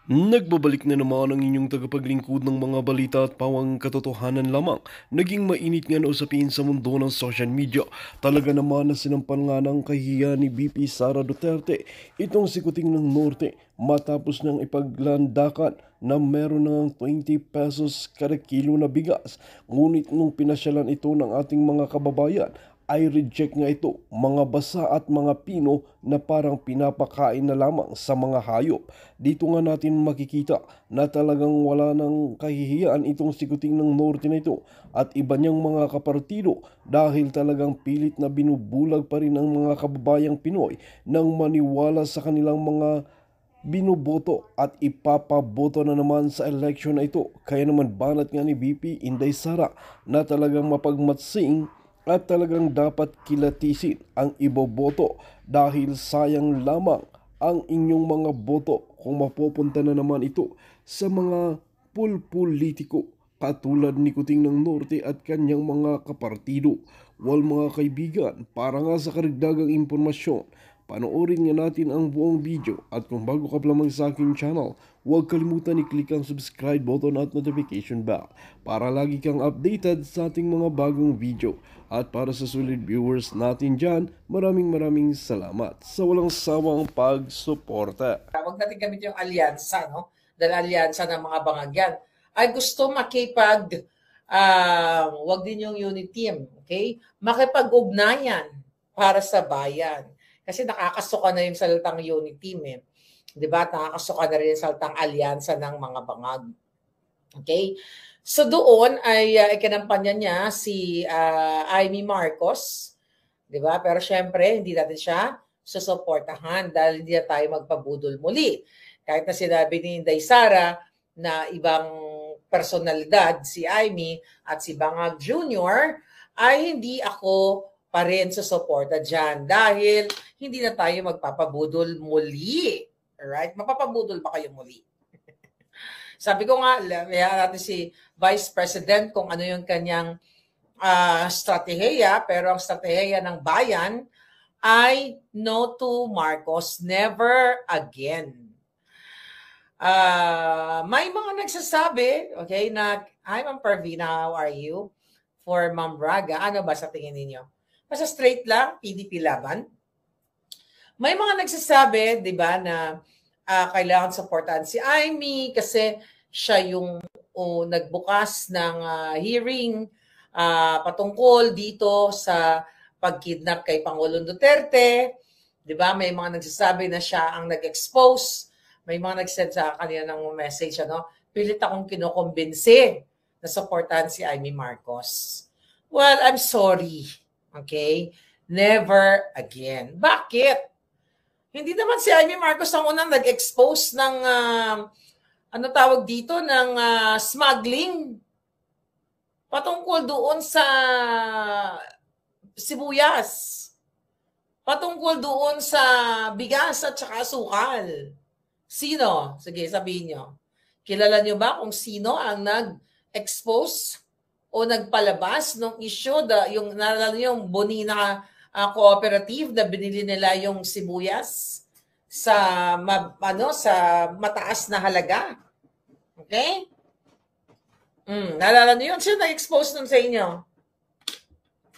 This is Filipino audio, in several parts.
Nagbabalik na naman ang inyong tagapaglingkod ng mga balita at pawang katotohanan lamang. Naging mainit nga na usapin sa mundo ng social media. Talaga naman na sinampal nga ng kahihiyan ni VP Sara Duterte itong si Kuting ng Norte matapos niyang ipaglandakan na meron ng 20 pesos kada kilo na bigas. Ngunit nung pinasyalan ito ng ating mga kababayan, ay reject nga ito, mga basa at mga pino na parang pinapakain na lamang sa mga hayop. Dito nga natin makikita na talagang wala ng kahihiyan itong sikuting ng norte na ito at iba niyang mga kapartido dahil talagang pilit na binubulag pa rin ang mga kababayang Pinoy nang maniwala sa kanilang mga binoboto at ipapaboto na naman sa election na ito. Kaya naman banat nga ni VP Inday Sara na talagang mapagmatsing at talagang dapat kilatisin ang iboboto dahil sayang lamang ang inyong mga boto kung mapupunta na naman ito sa mga pulpolitiko katulad ni Kuting ng Norte at kanyang mga kapartido. Wal mga kaibigan, para nga sa karagdagang impormasyon, panoorin nga natin ang buong video at kung bago ka pa lamang sa aking channel, huwag kalimutan i-click ang subscribe button at notification bell para lagi kang updated sa ating mga bagong video. At para sa solid viewers natin dyan, maraming salamat sa walang sawang pagsuporta. Huwag natin gamit yung alyansa, no? Dahil alyansa ng mga bangagyan ay gusto wag din yung unit team, okay? Makipag-ugnayan para sa bayan. Kasi nakakasuka na yung salitang unit team, eh. Diba? Nakakasuka na rin yung salitang alyansa ng mga bangag. Okay? So doon ay ikinampanya niya si Amy Marcos, 'di ba? Pero syempre, hindi natin siya susuportahan dahil hindi na tayo magpabudol muli. Kahit na sinabi ni Inday Sara na ibang personalidad si Amy at si Bangag Jr. ay hindi ako pa rin susuporta dyan dahil hindi na tayo magpapabudol muli. Alright? Mapapabudol ba kayo muli? Sabi ko nga, natin si Vice President kung ano yung kanyang strategiya, pero ang strategiya ng bayan ay no to Marcos, never again. May mga nagsasabi, okay, na, hi Ma'am Pervina, how are you? For Ma'am Braga, ano ba sa tingin ninyo? Basta straight lang, PDP laban. May mga nagsasabi, di ba, na kailangan supportahan si Amy kasi siya yung nagbukas ng hearing patungkol dito sa pagkidnap kay Pangulong Duterte. Di ba? May mga nagsasabi na siya ang nag-expose. May mga nag-send sa kanila ng message, ano? Pilit akong kinukumbinsi na supportahan si Amy Marcos. Well, I'm sorry. Okay? Never again. Bakit? Hindi naman si Amy Marcos ang unang nag-expose ng ano tawag dito, ng smuggling patungkol doon sa sibuyas, patungkol doon sa bigas at saka asukal. Sino? Sige, sabihin nyo. Kilala nyo ba kung sino ang nag-expose o nagpalabas ng issue, yung nalala nyo yung Bonina cooperative na binili nila yung sibuyas sa sa mataas na halaga. Okay? Naalala niyo yun? Sino na-expose nun sa inyo?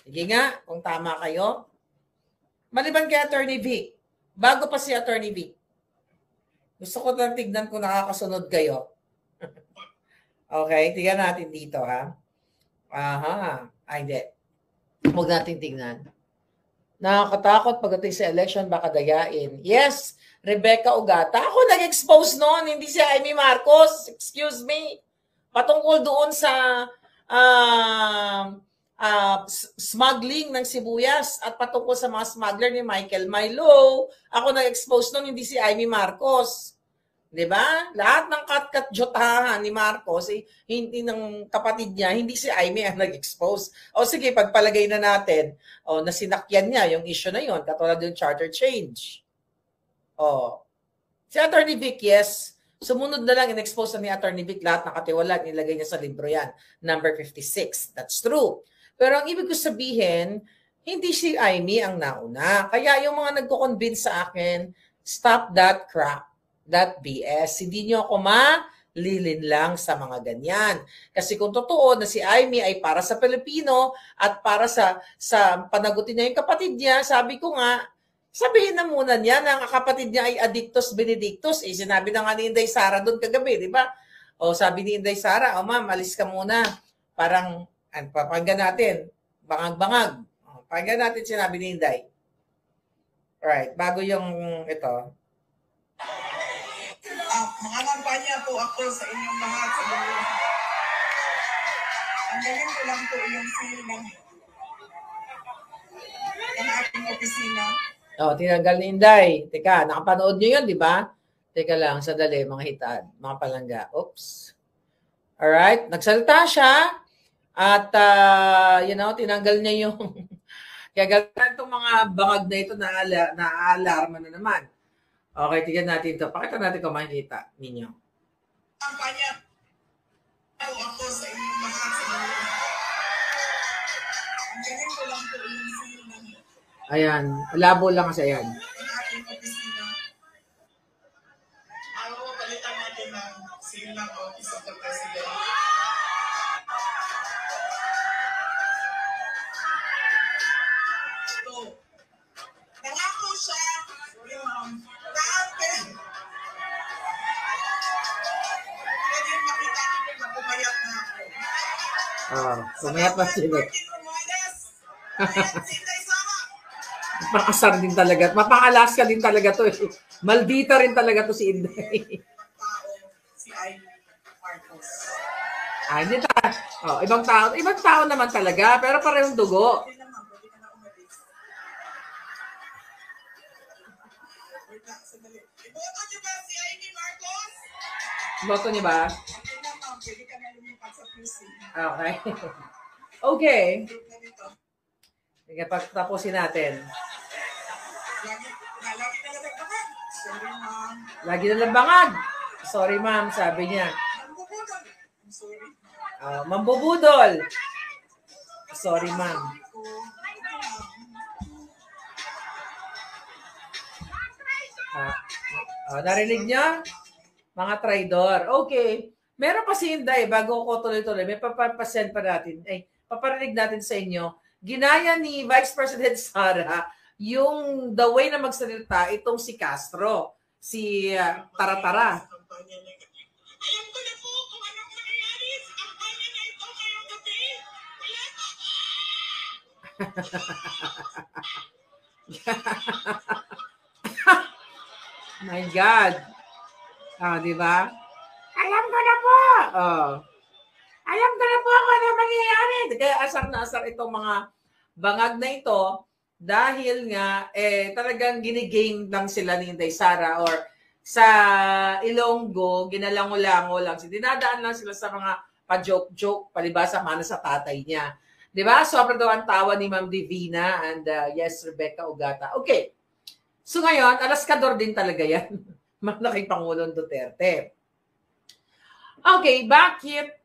Sige nga, kung tama kayo. Maliban kay Attorney Vic. Bago pa si Attorney Vic. Gusto ko lang tignan kung nakakasunod kayo. Okay, tignan natin dito, ha? Aha. Ay, hindi. Huwag natin tignan. Nakakatakot pagdating sa election, baka dayain. Yes, Rebecca Ugata. Ako nag-expose noon, hindi si Amy Marcos. Excuse me. Patungkol doon sa smuggling ng sibuyas at patungkol sa mga smuggler ni Michael Milo. Ako nag-expose noon, hindi si Amy Marcos. 'Di ba? Lahat ng kat-kat-jotahan ni Marcos, hindi ng kapatid niya, hindi si Amy ang nag-expose. O sige, pagpalagay na natin, na sinakyan niya yung issue na yon, katulad yung charter change. Si Attorney Vic, yes, sumunod na lang, in-expose na ni Attorney Vic lahat nakatiwala, nilagay niya sa libro yan, number 56. That's true. Pero ang ibig ko sabihin, hindi si Amy ang nauna. Kaya yung mga nagko-convince sa akin, stop that crap. that BS. Hindi nyo ako malilin lang sa mga ganyan. Kasi kung totoo na si Amy ay para sa Pilipino at para sa panagutin niya yung kapatid niya, sabi ko nga, sabihin na muna niya na ang kapatid niya ay Addictus Benedictus. Eh, sinabi na nga ni Inday Sara doon kagabi, di ba? O sabi ni Inday Sara, o ma'am, alis ka muna. Parang, papanggan natin. Bangag-bangag. Pakinggan natin sinabi ni Inday. Alright, bago yung ito. Mga kampanya po ako sa inyong lahat sa buong. Ang galing ko lang po yung feel ng aking opisina. Tinanggal ni Inday. Teka, nakapanood nyo yun, di ba? Teka lang, sadali, mga hitad, mga palangga. Oops. Alright, nagsalita siya at, tinanggal niya yung kaya ganito itong mga bangag na ito na alarma na naman. Okay, tignan natin ito. Pakita natin kung makikita ninyo. Kampanya po ako sa inyong lahat sa buong. Ang galing ko lang po yung feel ng Ayan, labo lang kasi ayan. aking opisina. Ayaw mo palitan natin ng seal ng Office of the President. Nangako siya yung dati. Pwede makita niyo na pumayat na ako. Pumayat pa sila. Martin Romualdez, ayan si Inday Sara. Mapakasar din talaga. Mapakalaska din talaga to. Maldita rin talaga to si Inday. Tao, si Amy Marcos. Hindi ibang tao naman talaga, pero parehong dugo. Pwede naman, pwede ka na umalis. Wait lang, sandali. Iboto niyo ba si Amy Marcos? Boto niyo ba? Okay na ma'am, pwede ka na lumipat sa PC. Okay. Okay. Group na dito. Sige, pagtapusin natin. Lagi na nagdagdagan. Sorry ma'am. Lagi na lang bangag. Sorry ma'am, sabi niya. Nambubudol. I'm sorry. Mambubudol. Sorry ma'am. Narinig niya? Mga traidor. Okay. Meron pa si Inday, bago ko tuloy-tuloy, may papasend pa natin. Paparinig natin sa inyo. Ginaya ni Vice President Sara yung the way na magsalita itong si Castro. Si Taratara. Alam ko na po kung anong nangyayari sa kampanya na ito ngayong gabi. My God. Di ba? Alam ko na po. Alam ko na po kung ano mangyayari. Kaya asar na asar itong mga bangag na ito dahil nga talagang ginigame lang sila ni Inday Sara or sa Ilonggo, ginalango-lango lang. Dinadaan lang sila sa mga pa-joke-joke, palibasa mana sa tatay niya. Di ba? Sobrang daw ang tawa ni Ma'am Divina and yes, Rebecca Ugata. Okay. So ngayon, alaskador din talaga yan. Malaking Pangulong Duterte. Okay, bakit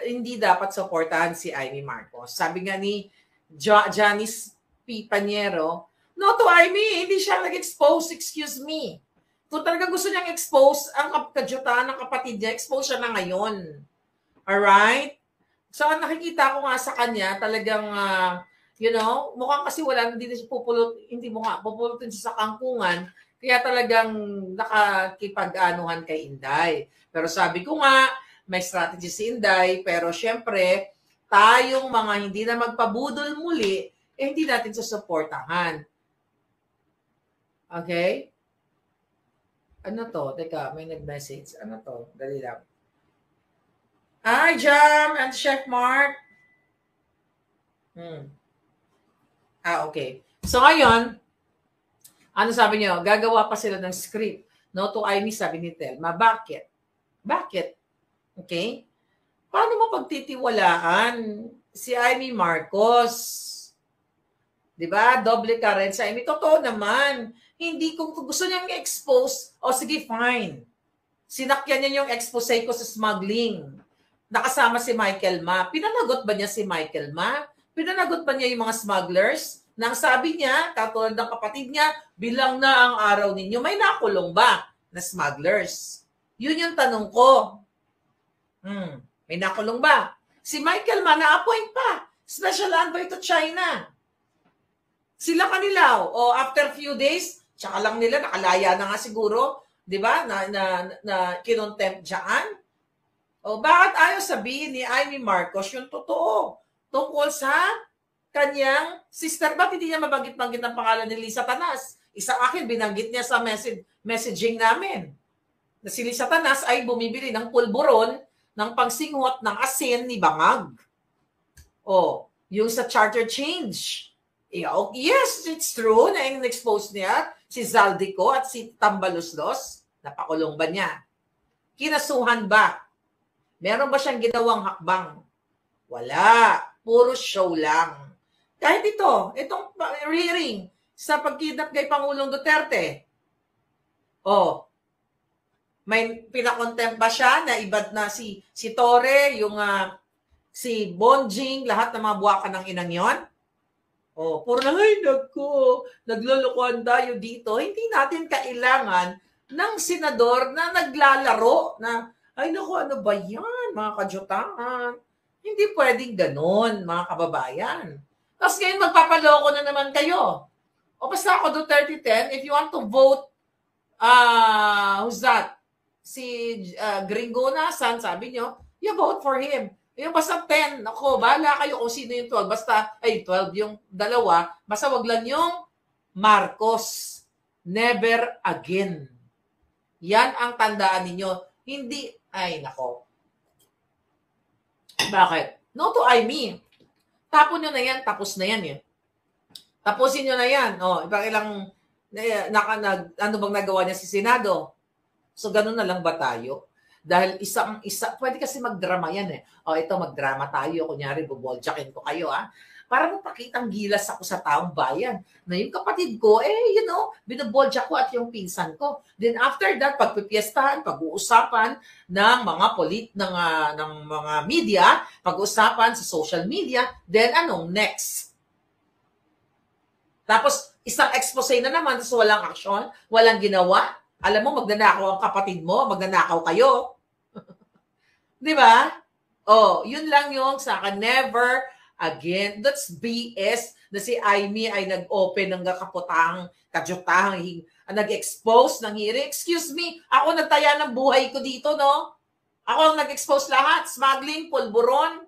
hindi dapat suportahan si Amy Marcos? Sabi nga ni Janice P. Paniero, no to Amy, hindi siya nag-expose, excuse me. Kung talaga gusto niyang expose ang kadyutan ng kapatid niya, expose siya na ngayon. Alright? So, ang nakikita ko nga sa kanya, talagang, mukhang kasi wala, hindi pupulutin siya sa kangkungan, kaya talagang nakakipag-anuhan kay Inday. Pero sabi ko nga, may strategy si Inday, pero syempre, tayong mga hindi na magpabudol muli, hindi natin susuportahan. Okay? Ano to? Teka, may nag-message. Ano to? Dali lang. Hi, Jam and Chef Mark. Okay. So, ngayon, ano sabi niyo? Gagawa pa sila ng script. No to Amy, sabi ni Telma. Bakit? Okay? Paano mo pagtitiwalaan si Amy Marcos? Diba? Doble ka rin sa Amy. Totoo naman. Hindi kung gusto niyang i-expose, sige, fine. Sinakyan niya yung expose ko sa smuggling. Nakasama si Michael Ma. Pinanagot ba niya si Michael Ma? Pinanagot ba niya yung mga smugglers? Nang sabi niya, katulad ng kapatid niya, bilang na ang araw ninyo, may nakulong ba na smugglers? Yun yung tanong ko. May nakulong ba? Si Michael Ma, na-appoint pa. Special envoy to China. Sila kanila. O after few days, tsaka lang nila, nakalaya na nga siguro, di ba, na kinontempt dyan. O bakit ayaw sabihin ni Amy Marcos yung totoo tungkol sa kanyang sister? Bakit hindi niya mabanggit-banggit ang pangalan ni Lisa Tanas? Isang akin, binanggit niya sa messaging namin na si Lisa Tanas ay bumibili ng pulburon ng pangsinghot ng asin ni Bangag. O, yung sa charter change. Yes, it's true na in-expose niya si Zaldico at si Tambaluslos. Napakulong ba niya? Kinasuhan ba? Meron ba siyang ginawang hakbang? Wala. Puro show lang. Kahit itong hearing sa pagkidnap kay Pangulong Duterte. May pinakontempt ba siya na ibad na si Torre, yung si Bonjing, lahat ng mga buwakan ng inang yon? Puro lang, naglulukuhan tayo dito. Hindi natin kailangan ng senador na naglalaro na, ano ba yan, mga kajotahan? Hindi pwedeng ganun, mga kababayan. Tapos ngayon, magpapaloko na naman kayo. Basta ako Duterte 10, if you want to vote, who's that? Si Gringona, sabi nyo, you vote for him. Yung basta 10, ako, bahala kayo kung sino yung 12. Basta, 12 yung dalawa. Basta wag lang yung Marcos. Never again. Yan ang tandaan ninyo. Hindi, nako. Bakit? No to me. Tapon nyo na yan, tapos na yan. Tapusin nyo na yan. Ilang, ano bang nagawa niya si Senado? So, ganun na lang ba tayo? Dahil isa, pwede kasi magdrama yan ito magdrama tayo, kunyari buboljakin ko kayo para mapakitang gilas ako sa taong bayan. Na yung kapatid ko, binoboljak ko at yung pinsan ko. Then after that, pagpipiestahan, pag-uusapan ng mga ng mga media, pag-uusapan sa social media, then anong next? Tapos isang expose na naman, tapos walang action, walang ginawa. Alam mo, magnanakaw ang kapatid mo, magnanakaw kayo. Di ba? Yun lang yung sa akin. Never again. That's BS na si Amy ay nag-open ng kaputang, kadyutang, nag-expose ng hearing. Excuse me, ako nagtaya ng buhay ko dito, no? Ako ang nag-expose lahat. Smuggling, pulburon,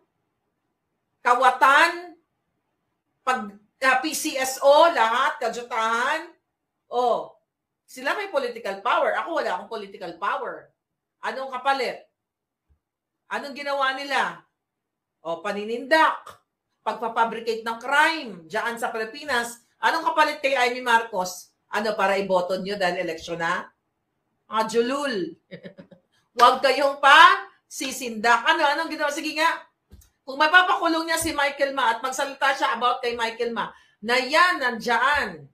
kawatan, PCSO, lahat, kadyutahan. Sila may political power. Ako wala akong political power. Anong kapalit? Anong ginawa nila? Paninindak. Pagpapabricate ng crime diyan sa Pilipinas. Anong kapalit kay Amy Marcos? Para iboto nyo dahil eleksyon na? Julul. Huwag kayong sisindak. Anong ginawa? Sige nga. Kung mapapakulong niya si Michael Ma at magsalita siya about kay Michael Ma, na yan, nandyan.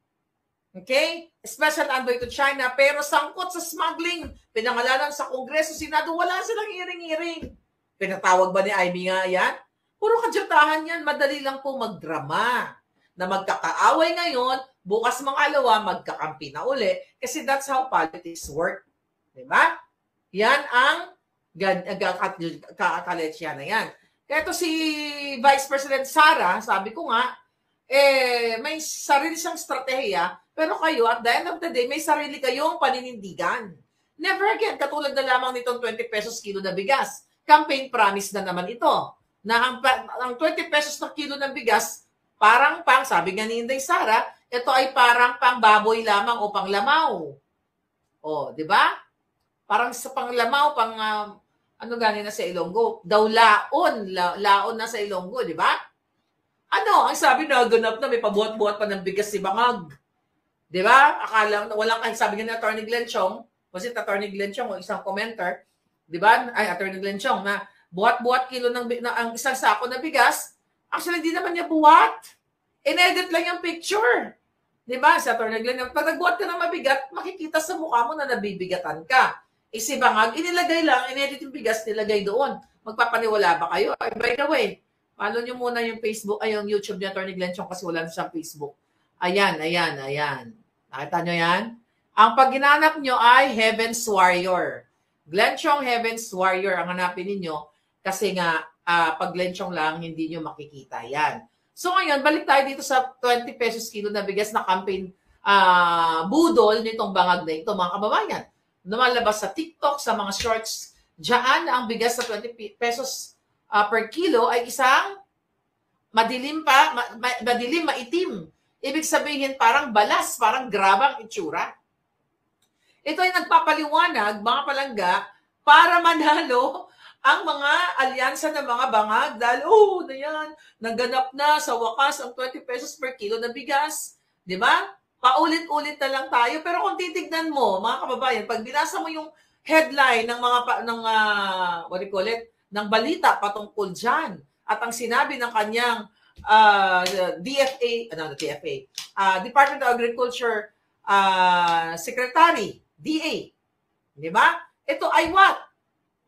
Okay? Special envoy to China, pero sangkot sa smuggling. Pinangalanan sa Kongreso, Senado, wala silang hiring-hiring. Pinatawag ba ni Amy nga yan? Puro kadyatahan yan. Madali lang po magdrama. Na magkakaaway ngayon, bukas mangalawa, magkakampi na uli. Kasi that's how politics work. Diba? Yan ang kakaletsya na yan. Kaya ito si Vice President Sara, sabi ko nga, may sarili siyang strategiya, pero kayo, at the end of the day, may sarili kayong paninindigan. Never again, katulad na lamang nitong 20 pesos kilo na bigas. Campaign promise na naman ito. Na ang 20 pesos na kilo ng bigas, parang sabi nga ni Inday Sara, ito ay parang pang baboy lamang o pang lamaw. Di ba? Parang sa panglamaw, ganin na sa Ilonggo? Daw laon na sa Ilonggo, di ba? Ang sabi na ganap na may pabuhat-buhat pa ng bigas si Bangag. Di ba? Akala, walang kahit sabi nga ni Atty. Glenn Chong, was it Atty. Glenn Chong o isang commenter, di ba? Atty. Glenn Chong, na buhat-buhat kilo ang isang sako na bigas, actually, di naman niya buhat. In-edit lang yung picture. Di ba? Sa Atty. Glenn, pag nagbuhat ka ng mabigat, makikita sa mukha mo na nabibigatan ka. Si Bangag, inilagay lang, in-edit yung bigas, nilagay doon. Magpapaniwala ba kayo? By the way, Follow nyo muna yung Facebook, ay yung YouTube ni Atty. Glenn Chong kasi wala na siyang Facebook. Ayan. Nakita nyo yan? Ang pag ginanap nyo ay Heaven's Warrior. Glenn Chong Heaven's Warrior ang hanapin ninyo kasi nga pag Glenn Chong lang, hindi nyo makikita yan. So ngayon, balik tayo dito sa 20 pesos kilo na bigas na campaign budol nitong bangag na ito, mga kababayan. Lumalabas sa TikTok, sa mga shorts, diyan ang bigas sa 20 pesos per kilo ay isang madilim maitim. Ibig sabihin parang balas, parang grabang itsura. Ito ay nagpapaliwanag, mga palangga, para manalo ang mga alyansa ng mga bangag dahil, na yan, naganap na sa wakas ang 20 pesos per kilo na bigas. Di ba? Paulit-ulit na lang tayo. Pero kung titignan mo, mga kababayan, pag binasa mo yung headline ng ng balita patungkol dyan, at ang sinabi ng kanyang Department of Agriculture Secretary, DA, di ba? Ito ay what?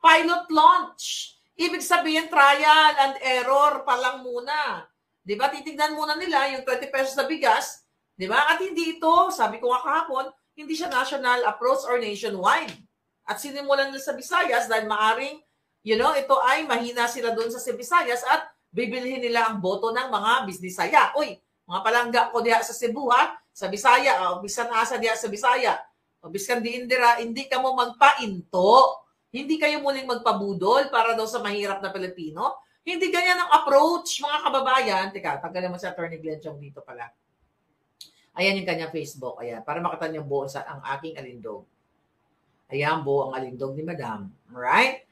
Pilot launch. Ibig sabihin, trial and error pa lang muna. Di ba? Titignan muna nila yung 20 pesos na bigas. Di ba? At hindi ito, sabi ko nga kahapon, hindi siya national approach or nationwide. At sinimulan nila sa Visayas dahil maaring, ito ay mahina sila doon sa Visayas at bibilhin nila ang boto ng mga Bisnisaya. Uy, mga palangga ko diya sa Cebu ha, sa Bisaya, o bisan asa diya sa Bisaya. O biskan di indira, hindi ka mo magpainto. Hindi kayo muling magpabudol para daw sa mahirap na Pilipino. Hindi ganyan ang approach, mga kababayan. Teka, tanggalin mo si Atty. Glenn Chong dito pala. Ayan yung kanyang Facebook. Ayan, para makita niyo buo ang aking alindog. Ayan, buo ang alindog ni Madam. Alright?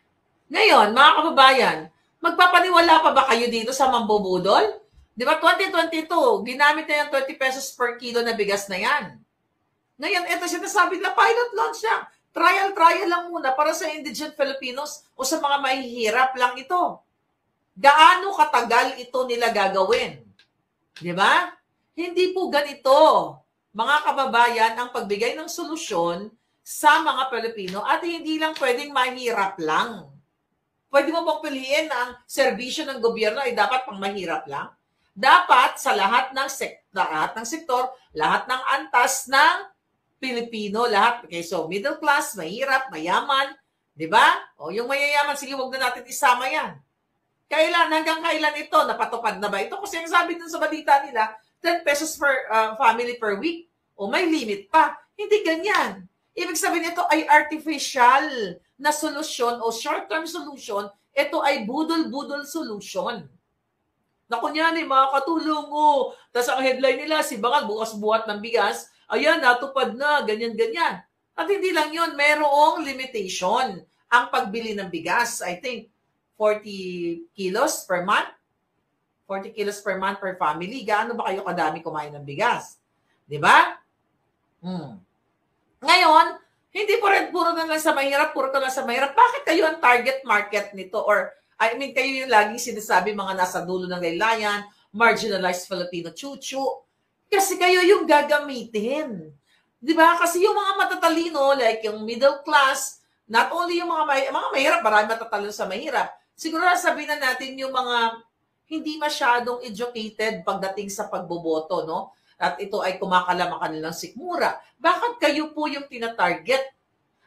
Ngayon, mga kababayan, magpapaniwala pa ba kayo dito sa mambubudol? Di ba, 2022, ginamit na yung 20 pesos per kilo na bigas na yan. Ngayon, ito sinasabi na pilot launch niya. Trial lang muna para sa indigent Filipinos o sa mga mahihirap lang ito. Gaano katagal ito nila gagawin? Di ba? Hindi po ganito, mga kababayan, ang pagbigay ng solusyon sa mga Pilipino at hindi lang pwedeng mahirap lang. Pwede mo bang piliin na ang serbisyo ng gobyerno ay dapat pang mahirap lang? Dapat sa lahat ng sektor, lahat ng antas ng Pilipino, lahat. Okay, so middle class, mahirap, mayaman, di ba? O yung mayayaman, sige, wag na natin isama yan. Hanggang kailan ito? Napatupad na ba ito? Kasi ang sabi dun sa balita nila, 10 pesos per family per week. O may limit pa. Hindi ganyan. Ibig sabihin ito ay artificial na solusyon o short-term solution. Ito ay budol-budol solution. Na kunyari, makakatulong mo. Tapos ang headline nila, si Bangag bukas buhat ng bigas. Ayan, natupad na, ganyan-ganyan. At hindi lang yun, merong limitation ang pagbili ng bigas. I think 40 kilos per month. 40 kilos per month per family. Gaano ba kayo kadami kumain ng bigas? Di ba? Ngayon, hindi puro na lang sa mahirap, puro na lang sa mahirap. Bakit kayo ang target market nito? Or, kayo yung laging sinasabi mga nasa dulo ng laylayan, marginalized Filipino chuchu. Kasi kayo yung gagamitin. Di ba? Kasi yung mga matatalino, like yung middle class, not only yung mga mahirap, marami matatalino sa mahirap. Siguro sabihin na natin yung mga hindi masyadong educated pagdating sa pagboboto, no? At ito ay kumakalam ang kanilang sikmura. Bakit kayo po yung tinatarget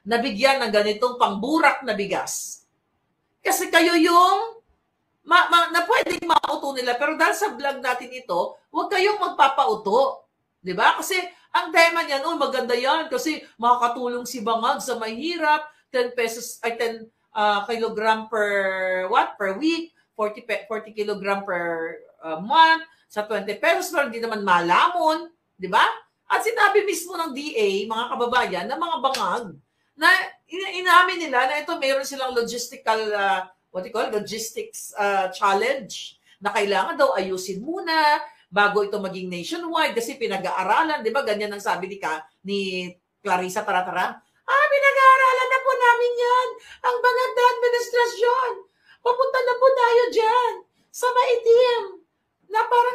na bigyan ng ganitong pangburak na bigas? Kasi kayo yung na pwedeng mauto nila. Pero dahil sa vlog natin ito, huwag kayong magpapauto. Diba? Kasi ang tema niyan, maganda yan kasi makakatulong si Bangag sa mahirap, 10 pesos, ay 10 kilogram per week, 40 kilogram per month, sa 20 pesos, pero hindi naman malamon. Diba? At sinabi mismo ng DA, mga kababayan, na mga Bangag, na inamin nila na ito mayroon silang logistical logistics challenge na kailangan daw ayusin muna bago ito maging nationwide kasi pinag-aaralan, di ba? Ganyan ang sabi ni Clarissa Taratara. Pinag-aaralan na po namin yan. Ang Bangag na administrasyon. Papunta na po tayo dyan sa maitim na parang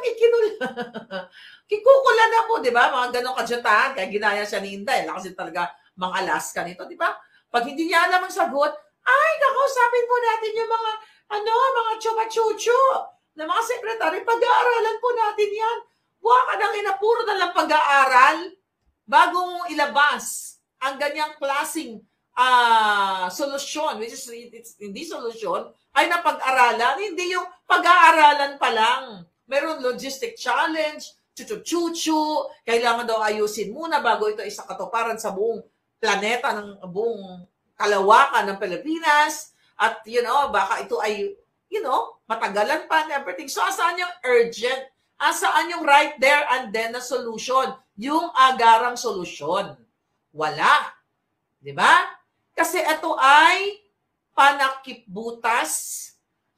kikukula na po, di ba? Mga ganong kadyatahan. Kaya ginaya siya ni Inday. Kasi talaga mga Alaska nito, di ba? Pag hindi niya alam ang sagot, ay, nakausapin po natin yung mga chupa-chuchu. na mga sekretary, pag-aaralan po natin yan. Buha ka nang inapuro na lang pag-aaral bago mo ilabas ang ganyang klaseng solusyon, which is hindi solusyon, ay napag-aralan. Hindi yung pag-aaralan pa lang. Meron logistic challenge, chuchu-chuchu, kailangan daw ayusin muna bago ito isa katuparan sa buong planeta, ng buong kalawakan ng Pilipinas. At, baka ito ay, matagalan pa and everything. So, asaan yung urgent? Asaan yung right there and then na solution? Yung agarang solusyon. Wala. Di ba? Kasi ito ay panakipbutas,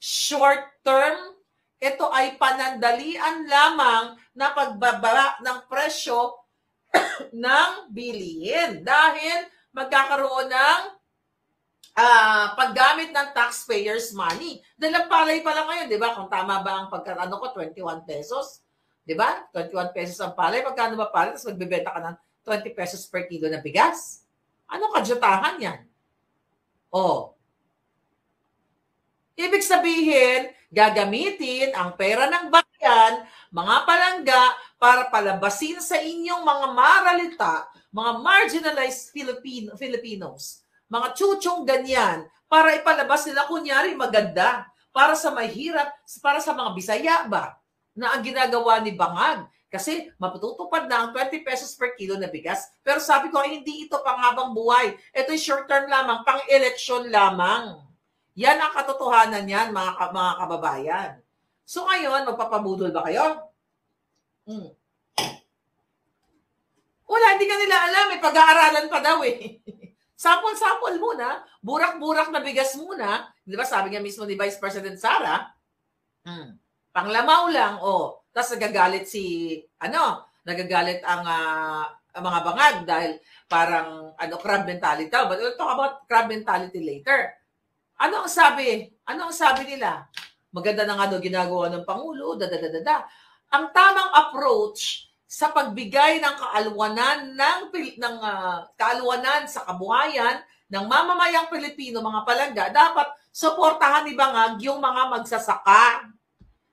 short term, ito ay panandalian lamang na pagbaba ng presyo ng bilihin dahil magkakaroon ng paggamit ng taxpayers' money. Dahil ang palay pa lang ngayon, di ba? Kung tama ba ang pagkano ko, 21 pesos. Di ba? 21 pesos ang palay. Magkano ba palay? Tapos magbibenta ka ng 20 pesos per kilo na bigas. Anong kadyatahan yan? Ibig sabihin, gagamitin ang pera ng bayan, mga palangga, para palabasin sa inyong mga maralita, mga marginalized Filipinos, mga chuchong ganyan, para ipalabas nila kunyari maganda, para sa mahirap, para sa mga Bisaya ba, na ang ginagawa ni Bangag. Kasi mapututupad na ang 20 pesos per kilo na bigas. Pero sabi ko, hindi ito panghabang buhay. Ito'y short term lamang, pang-eleksyon lamang. Yan ang katotohanan yan, mga kababayan. So ngayon, magpapabudol ba kayo? Wala, hindi ka nila alam. May pag-aaralan pa daw eh. Sample-sample muna. Burak-burak na bigas muna. Di ba, sabi nga mismo ni Vice President Sara, panglamaw lang, Tapos nagagalit nagagalit ang mga Bangag dahil parang crab mentality daw. But we'll talk about crab mentality later. Ano ang sabi nila? Maganda na nga daw ginagawa ng Pangulo, Ang tamang approach sa pagbigay ng kaalwanan sa kabuhayan ng mamamayang Pilipino, mga palangga, dapat suportahan ni Bangag yung mga magsasaka.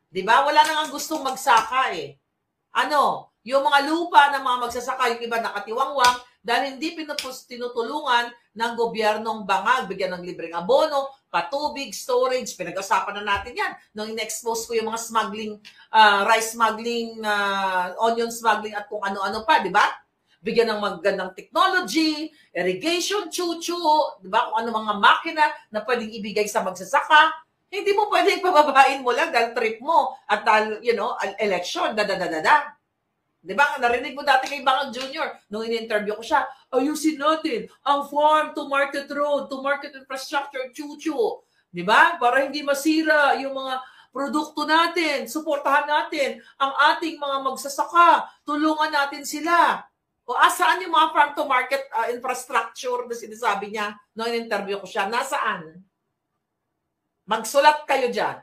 Di ba? Wala nang gustong magsaka eh. Yung mga lupa ng mga magsasaka, yung iba nakatiwangwang dahil hindi tinutulungan ng gobyernong Bangag, bigyan ng libreng abono, patubig, storage, pinag-usapan na natin yan. Nung in-expose ko yung mga smuggling, rice smuggling, onion smuggling at kung ano-ano pa, di ba? Bigyan ng magandang technology, irrigation, chuchu, di ba? Kung ano mga makina na pwedeng ibigay sa magsasaka. Hindi mo pwedeng pababain mo lang dahil trip mo at dahil, election, Di ba? Narinig mo dati kay Bangag Jr. Nung in-interview ko siya, ayusin natin ang farm to market road, to market infrastructure, chuchu. Di ba? Para hindi masira yung mga produkto natin, suportahan natin ang ating mga magsasaka, tulungan natin sila. O asaan yung mga farm to market infrastructure na sinasabi niya nung in-interview ko siya? Nasaan? Magsulat kayo dyan.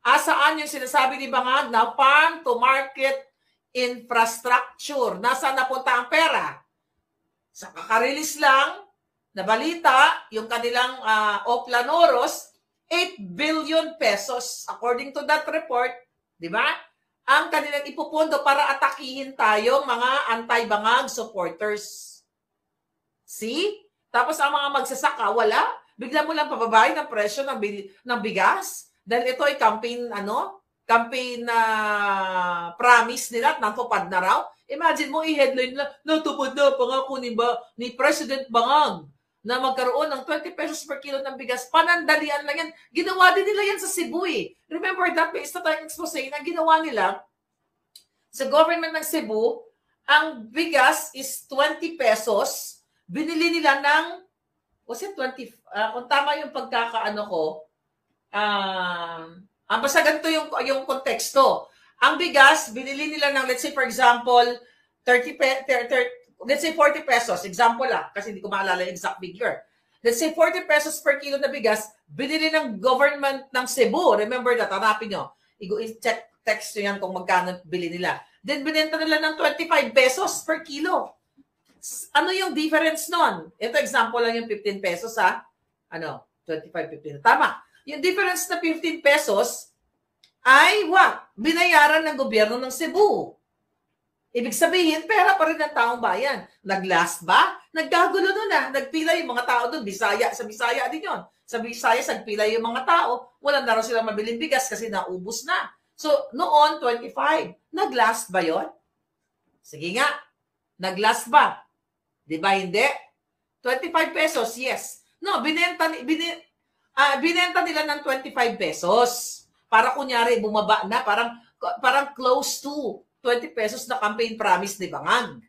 Asaan yung sinasabi ni Bangag na farm to market infrastructure? Nasaan napunta ang pera? Sa kakarelease lang na balita, yung kanilang Oplanoros, 8 billion pesos. According to that report, di ba? Ang kanilang ipupondo para atakihin tayong mga anti-Bangag supporters. See? Tapos ang mga magsasaka, wala. Bigla mo lang pababayin ang presyo ng bigas dahil ito ay campaign promise nila at natupad na raw. Imagine mo i-headline lang, natupad na pangako ni President Bangag na magkaroon ng 20 pesos per kilo ng bigas. Panandalian lang yan. Ginawa din nila yan sa Cebu eh. Remember that based na tayong expose na ginawa nila sa government ng Cebu, ang bigas is 20 pesos. Binili nila ng was it 20? Kung tama yung pagkakaano ko, basta ganito yung konteksto. Ang bigas, binili nila ng, let's say, for example, let's say 40 pesos. Example lang, kasi hindi ko maalala yung exact figure. Let's say 40 pesos per kilo na bigas, binili ng government ng Cebu. Remember that, hanapin nyo. I-check text nyo yan kung magkano bili nila. Then, binenta nila ng 25 pesos per kilo. Ano yung difference nun? Ito example lang yung 15 pesos 25, 15. Tama. Yung difference na 15 pesos, ay binayaran ng gobyerno ng Cebu. Ibig sabihin, pera pa rin ng taong bayan. Nag-last ba? Nagkagulo nun Nagpila yung mga tao doon. Sa Bisaya din yun. Sa Bisaya, nagpila yung mga tao. Wala na raw silang mabiling bigas kasi naubos na. So, noon, 25. Nag-last ba yon? Sige nga. Nag-last ba? Di ba hindi? 25 pesos, yes. No, binenta nila ng 25 pesos. Para kunyari, bumaba na. Parang close to 20 pesos na campaign promise ni Bangag.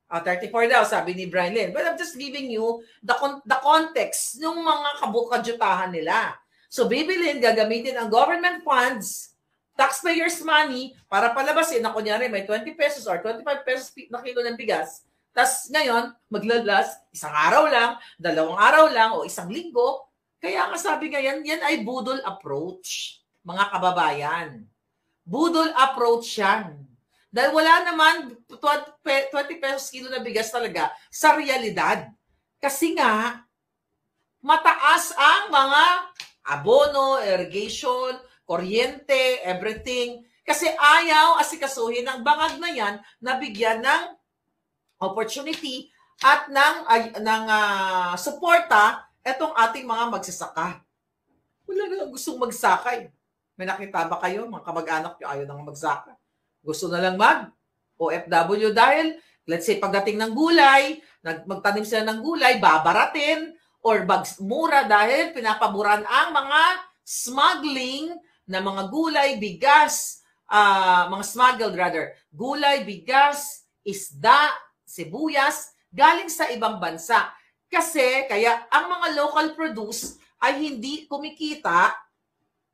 34 daw, sabi ni Brian Lynn. But I'm just giving you the context ng mga kadyutahan nila. So, bibilin, gagamitin ang government funds, taxpayers' money, para palabasin na kunyari may 20 pesos or 25 pesos na kilo ng bigas. Tapos ngayon, maglalas, isang araw lang, 2 araw lang, o isang linggo. Kaya nga sabi nga yan ay budol approach, mga kababayan. Budol approach yan. Dahil wala naman 20 pesos kilo na bigas talaga sa realidad. Kasi nga, mataas ang mga abono, irrigation, kuryente, everything. Kasi ayaw asikasuhin ng Bangag na yan na bigyan ng opportunity at ng suporta etong ating mga magsasaka. Wala na gustong magsakay. May nakita ba kayo, mga kamag-anak nyo, ayaw nang magsaka? Gusto na lang OFW dahil, let's say, pagdating ng gulay, magtanim sila ng gulay, babaratin, or mura dahil pinapaboran ang mga smuggling na mga gulay, bigas, mga smuggled rather, gulay, bigas, isda, sibuyas, galing sa ibang bansa. Kasi, kaya ang mga local produce ay hindi kumikita,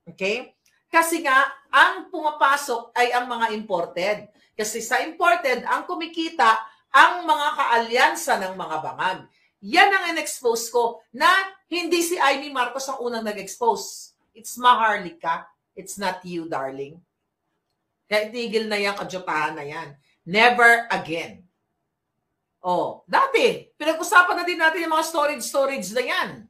okay? Kasi nga, ang pumapasok ay ang mga imported. Kasi sa imported, ang kumikita, ang mga kaalyansa ng mga Bangag. Yan ang in-expose ko na hindi si Amy Marcos ang unang nag-expose. It's Maharlika. It's not you, darling. Kaya itigil na yan, kadyutahan na yan. Never again. Dati, pinag-usapan na din natin yung mga storage na yan.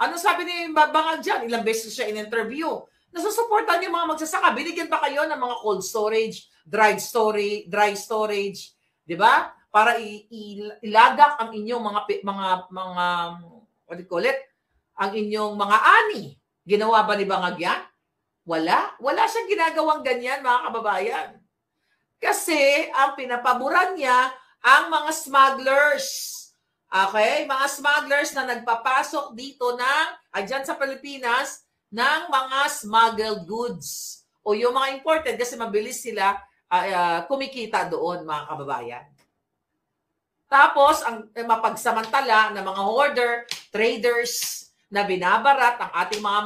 Ano sabi ni Bangag dyan? Ilang beses siya in-interview. Nasusuportan yung mga magsasaka. Binigyan ba kayo ng mga cold storage, dry storage, di ba? Para ilagak ang inyong what do you call it? Ang inyong mga ani. Ginawa ba ni Bangag yan? Wala. Wala siyang ginagawang ganyan, mga kababayan. Kasi ang pinapaboran niya ang mga smugglers. Okay? Mga smugglers na nagpapasok dito dyan sa Pilipinas, ng mga smuggled goods o yung mga imported kasi mabilis sila kumikita doon, mga kababayan. Tapos, ang mapagsamantala ng mga hoarder, traders na binabarat ang ating mga